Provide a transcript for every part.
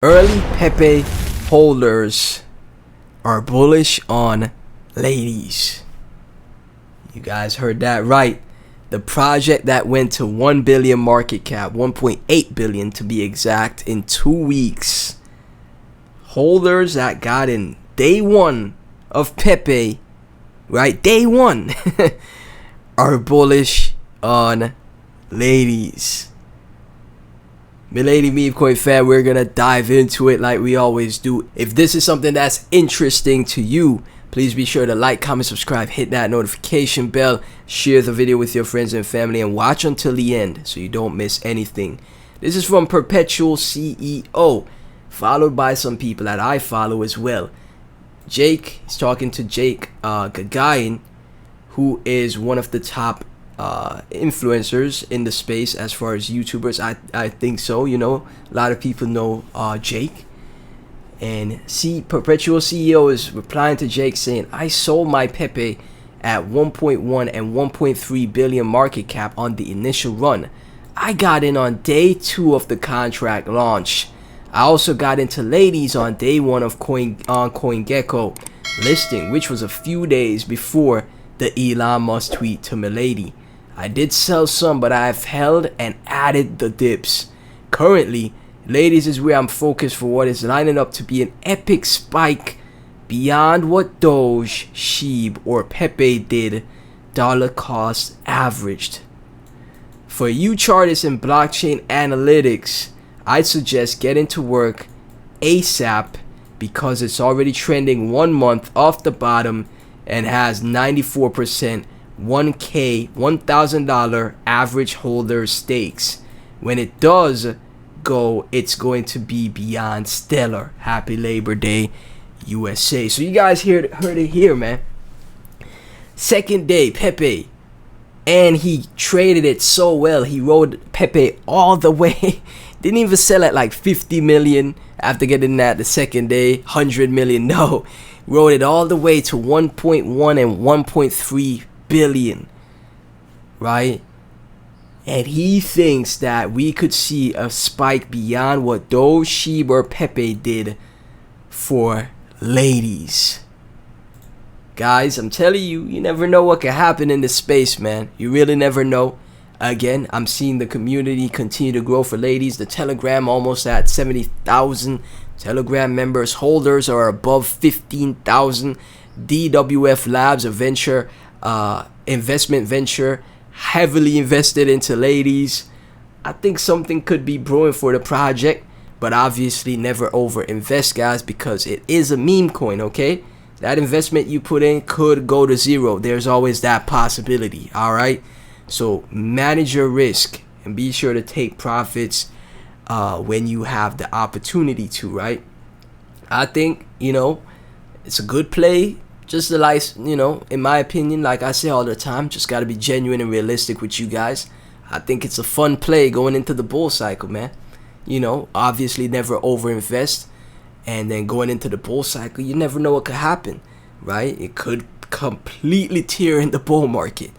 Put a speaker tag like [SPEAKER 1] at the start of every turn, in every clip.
[SPEAKER 1] Early Pepe holders are bullish on ladies. You guys heard that right. The project that went to 1 billion market cap, 1.8 billion to be exact, in 2 weeks. Holders that got in day one of Pepe, right? Day one, are bullish on ladies. Milady Memecoin fan, we're gonna dive into it like we always do. If this is something that's interesting to you, please be sure to like, comment, subscribe, hit that notification bell, share the video with your friends and family, and watch until the end so you don't miss anything. This is from Perpetual CEO, followed by some people that I follow as well. Jake, he's talking to Jake Gagain, who is one of the top influencers in the space as far as YouTubers. I think so. You know, a lot of people know Jake. And Perpetual CEO is replying to Jake saying, I sold my Pepe at 1.1 and 1.3 billion market cap on the initial run. I got in on day 2 of the contract launch. I also got into ladies on day 1 of CoinGecko listing, which was a few days before the Elon Musk tweet to Milady. I did sell some, but I've held and added the dips. Currently, ladies is where I'm focused for what is lining up to be an epic spike beyond what Doge, Shiba, or Pepe did dollar cost averaged. For you chartists and blockchain analytics, I'd suggest getting to work ASAP because it's already trending 1 month off the bottom and has 94% $1,000 average holder stakes. When it does go, it's going to be beyond stellar. Happy Labor Day, USA. So you guys heard it here, man. Second day, Pepe, and he traded it so well. He rode Pepe all the way. Didn't even sell at like 50 million after getting that the second day. 100 million, no. Rode it all the way to 1.1 and 1.3 billion, right? And he thinks that we could see a spike beyond what Doge, Shiba, or Pepe did for ladies. Guys, I'm telling you, you never know what can happen in this space, man. You really never know. Again, I'm seeing the community continue to grow for ladies. The Telegram almost at 70,000 Telegram members. Holders are above 15,000. DWF Labs, a venture investment venture, heavily invested into ladies. I think something could be brewing for the project, but obviously never over invest, guys, because it is a meme coin. Okay, that investment you put in could go to zero. There's always that possibility. All right, so manage your risk and be sure to take profits when you have the opportunity to, right? I think, you know, it's a good play. Just the life, you know, in my opinion, like I say all the time, just got to be genuine and realistic with you guys. I think it's a fun play going into the bull cycle, man. You know, obviously never overinvest. And then going into the bull cycle, you never know what could happen, right? It could completely tear in the bull market.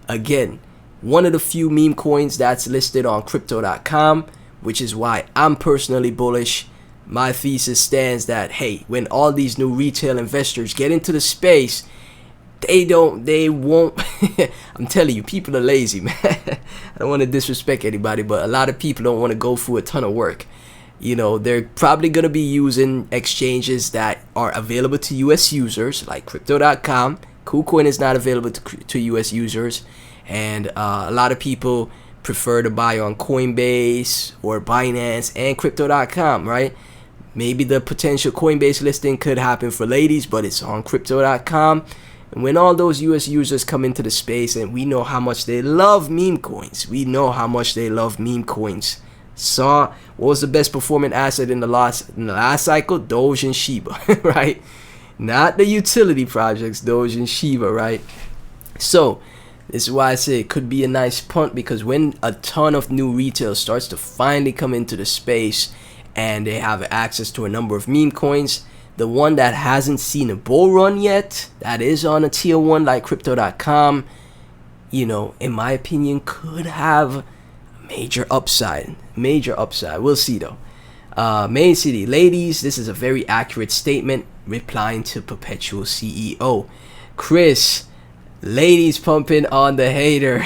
[SPEAKER 1] Again, one of the few meme coins that's listed on crypto.com, which is why I'm personally bullish. My thesis stands that, hey, when all these new retail investors get into the space, they won't. I'm telling you, people are lazy, man. I don't want to disrespect anybody, but a lot of people don't want to go through a ton of work. You know, they're probably going to be using exchanges that are available to US users, like crypto.com. KuCoin is not available to US users. And a lot of people prefer to buy on Coinbase or Binance and crypto.com, right? Maybe the potential Coinbase listing could happen for ladies, but it's on crypto.com. And when all those US users come into the space, and we know how much they love meme coins. We know how much they love meme coins. Saw what was the best performing asset in the last cycle? Doge and Shiba, right? Not the utility projects, Doge and Shiba, right? So this is why I say it could be a nice punt, because when a ton of new retail starts to finally come into the space and they have access to a number of meme coins, the one that hasn't seen a bull run yet, that is on a tier 1 like crypto.com, you know, in my opinion, could have major upside. We'll see though. Main City, ladies, this is a very accurate statement, replying to Perpetual CEO. Chris, ladies pumping on the haters.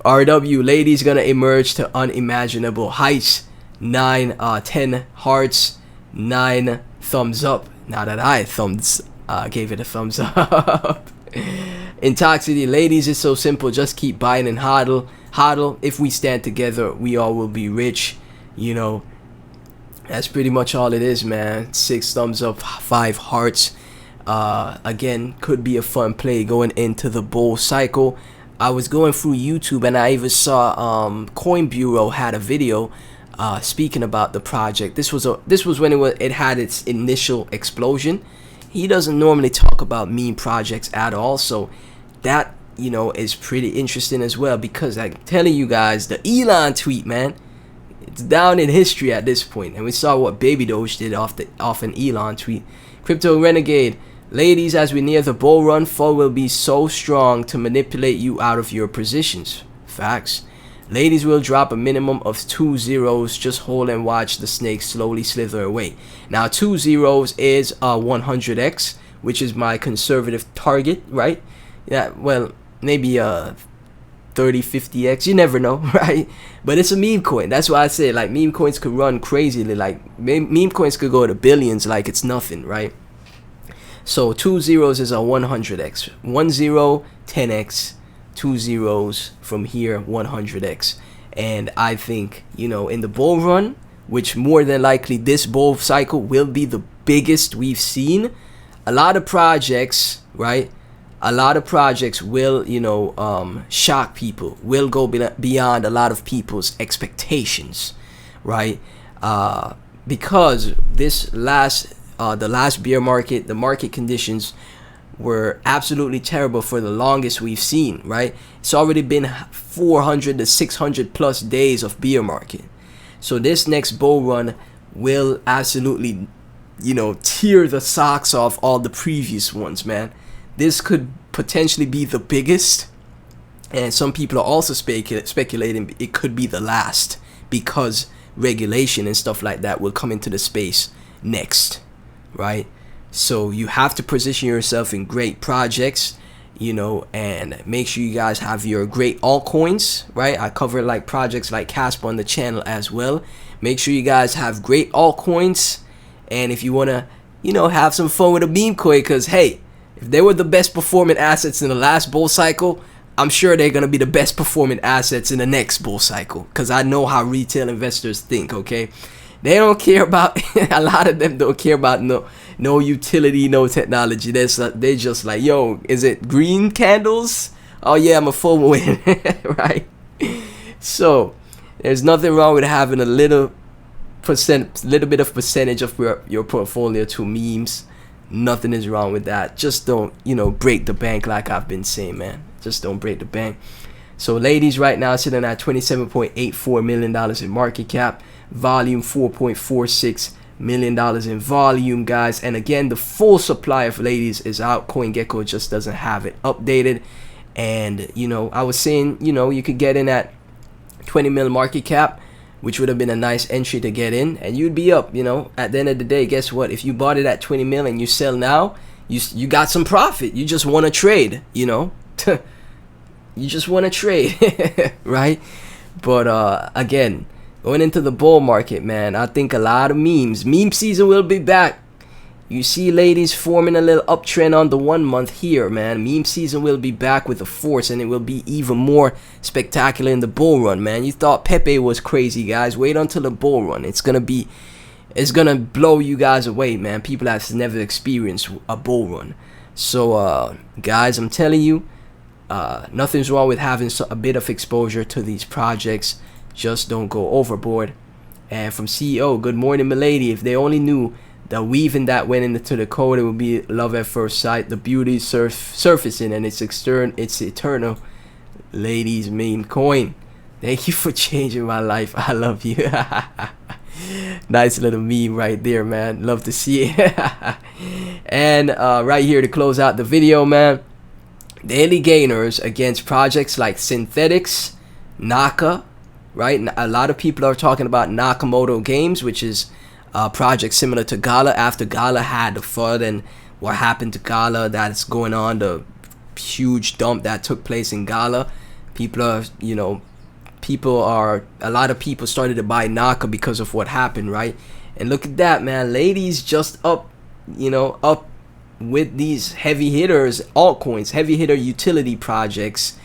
[SPEAKER 1] RW, ladies gonna emerge to unimaginable heights. 10 hearts, 9 thumbs up. Now that I gave it a thumbs up. Intoxity, ladies, it's so simple. Just keep buying and hodl. If we stand together, we all will be rich. You know, that's pretty much all it is, man. 6 thumbs up, 5 hearts. Again, could be a fun play going into the bull cycle. I was going through YouTube and I even saw Coin Bureau had a video speaking about the project. This was when it had its initial explosion. He doesn't normally talk about meme projects at all, so that, you know, is pretty interesting as well, because I'm telling you guys, the Elon tweet, man, it's down in history at this point. And we saw what Baby Doge did off an Elon tweet. Crypto Renegade, ladies, as we near the bull run, FUD will be so strong to manipulate you out of your positions. Facts. Ladies will drop a minimum of 2 zeros. Just hold and watch the snake slowly slither away. Now 2 zeros is 100x, which is my conservative target, right? Yeah, well, maybe 30-50x, you never know, right? But it's a meme coin. That's why I say, like, meme coins could run crazily. Like, meme coins could go to billions like it's nothing, right? So 2 zeros is a 100x. 1 0, 10x. 2 zeros from here, 100x. And I think, you know, in the bull run, which more than likely this bull cycle will be the biggest we've seen, a lot of projects, right? A lot of projects will, you know, shock people, will go beyond a lot of people's expectations, right? Because the last bear market, the market conditions were absolutely terrible for the longest we've seen, right? It's already been 400 to 600 plus days of bear market. So this next bull run will absolutely, you know, tear the socks off all the previous ones, man. This could potentially be the biggest, and some people are also speculating it could be the last, because regulation and stuff like that will come into the space next, right? So you have to position yourself in great projects, you know, and make sure you guys have your great altcoins, right? I cover like projects like Casper on the channel as well. Make sure you guys have great altcoins, and if you want to, you know, have some fun with a meme coin, because hey, if they were the best performing assets in the last bull cycle, I'm sure they're going to be the best performing assets in the next bull cycle, because I know how retail investors think, okay? They don't care about, a lot of them don't care about no utility, no technology. They just like, yo, is it green candles? Oh yeah, I'm a full win, right? So there's nothing wrong with having a little bit of percentage of your portfolio to memes. Nothing is wrong with that. Just don't, you know, break the bank, like I've been saying, man. Just don't break the bank. So ladies, right now sitting at $27.84 million in market cap, volume $4.46 million in volume, guys. And again, the full supply of ladies is out. CoinGecko just doesn't have it updated. And, you know, I was saying, you know, you could get in at 20 mil market cap, which would have been a nice entry to get in, and you'd be up, you know. At the end of the day, guess what? If you bought it at 20 mil and you sell now, you got some profit. You just want to trade, you know. You just want to trade, right? But again, going into the bull market, man, I think a lot of meme season will be back. You see ladies forming a little uptrend on the 1 month here, man. Meme season will be back with a force, and it will be even more spectacular in the bull run, man. You thought Pepe was crazy, guys. Wait until the bull run. It's gonna blow you guys away, man. People have never experienced a bull run. So guys, I'm telling you, nothing's wrong with having a bit of exposure to these projects. Just don't go overboard. And from CEO, good morning, Milady. If they only knew the weaving that went into the code, it would be love at first sight. The beauty surfacing, and it's eternal. Ladies Memecoin, thank you for changing my life. I love you. Nice little meme right there, man. Love to see it. And right here to close out the video, man. Daily gainers against projects like Synthetics, Naka, right? A lot of people are talking about Nakamoto Games, which is a project similar to Gala. After Gala had the FUD and what happened to Gala, that's going on, the huge dump that took place in Gala. People are, a lot of people started to buy Naka because of what happened, right? And look at that, man. Ladies just up with these heavy hitters, altcoins, heavy hitter utility projects.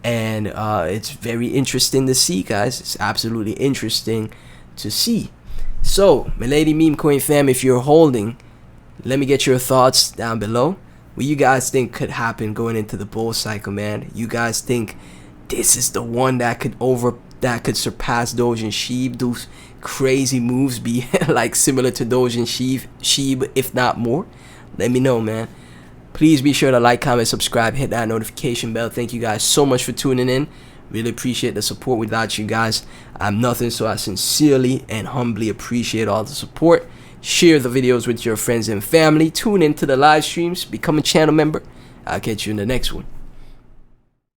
[SPEAKER 1] And it's very interesting to see, guys. It's absolutely interesting to see. So, Milady Memecoin fam, if you're holding, let me get your thoughts down below. What you guys think could happen going into the bull cycle, man? You guys think this is the one that could surpass Doge and Sheeb, those crazy moves, be like similar to Doge and Sheeb, if not more? Let me know, man. Please be sure to like, comment, subscribe, hit that notification bell. Thank you guys so much for tuning in. Really appreciate the support. Without you guys, I'm nothing, so I sincerely and humbly appreciate all the support. Share the videos with your friends and family. Tune into the live streams. Become a channel member. I'll catch you in the next one.